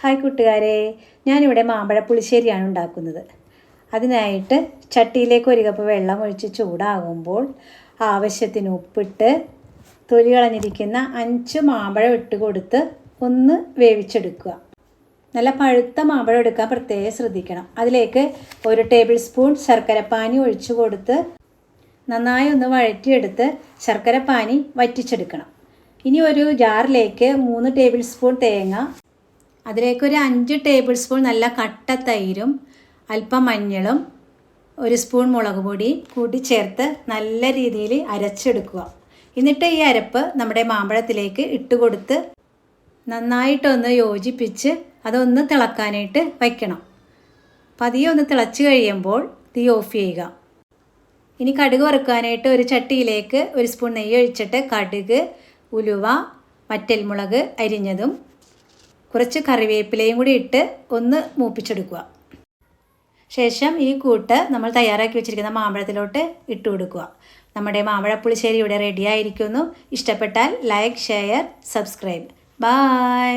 Hi കൂട്ടുകാരെ, ഞാനിവിടെ മാമ്പഴ പുളിശ്ശേരിയാണ് ഉണ്ടാക്കുന്നത്. അതിനായിട്ട് ചട്ടിയിലേക്ക് 1 കപ്പ് വെള്ളം ഒഴിച്ച് ചൂടാകുമ്പോൾ ആവശ്യത്തിന് ഉപ്പിട്ട് തൊലി കളഞ്ഞിരിക്കുന്ന 5 മാമ്പഴം ഇട്ട് കൊടുത്ത് ഒന്ന് വേവിച്ചെടുക്കുക. നല്ല പഴുത്ത മാമ്പഴം എടുക്കാൻ പ്രത്യേകം ശ്രദ്ധിക്കണം. അതിലേക്ക് 1 ടേബിൾ സ്പൂൺ ശർക്കരപ്പാനി ഒഴിച്ചു കൊടുത്ത് നന്നായി ഒന്ന് വഴറ്റിയെടുത്ത് ശർക്കരപ്പാനി വറ്റിച്ചെടുക്കണം. ഇനി ഒരു ജാറിലേക്ക് 3 ടേബിൾ സ്പൂൺ തേങ്ങ, അതിലേക്ക് 5 ടേബിൾ സ്പൂൺ നല്ല കട്ട തൈരും അല്പം മഞ്ഞളും 1 സ്പൂൺ മുളക് പൊടിയും കൂടി ചേർത്ത് നല്ല രീതിയിൽ അരച്ചെടുക്കുക. എന്നിട്ട് ഈ അരപ്പ് നമ്മുടെ മാമ്പഴത്തിലേക്ക് ഇട്ട് കൊടുത്ത് നന്നായിട്ടൊന്ന് യോജിപ്പിച്ച് അതൊന്ന് തിളക്കാനായിട്ട് വയ്ക്കണം. പതിയെ ഒന്ന് തിളച്ച് കഴിയുമ്പോൾ തീ ഓഫ് ചെയ്യുക. ഇനി കടുക് വറുക്കാനായിട്ട് ഒരു ചട്ടിയിലേക്ക് 1 സ്പൂൺ നെയ്യ് ഒഴിച്ചിട്ട് കടുക്, ഉലുവ, വറ്റൽമുളക് അരിഞ്ഞതും കുറച്ച് കറിവേപ്പിലയും കൂടി ഇട്ട് ഒന്ന് മൂപ്പിച്ചെടുക്കുക. ശേഷം ഈ കൂട്ട് നമ്മൾ തയ്യാറാക്കി വെച്ചിരിക്കുന്ന മാമ്പഴത്തിലോട്ട് ഇട്ട് കൊടുക്കുക. നമ്മുടെ മാമ്പഴപ്പുളിശ്ശേരി ഇവിടെ റെഡി ആയിരിക്കുന്നു. ഇഷ്ടപ്പെട്ടാൽ ലൈക്ക്, ഷെയർ, സബ്സ്ക്രൈബ്. ബൈ.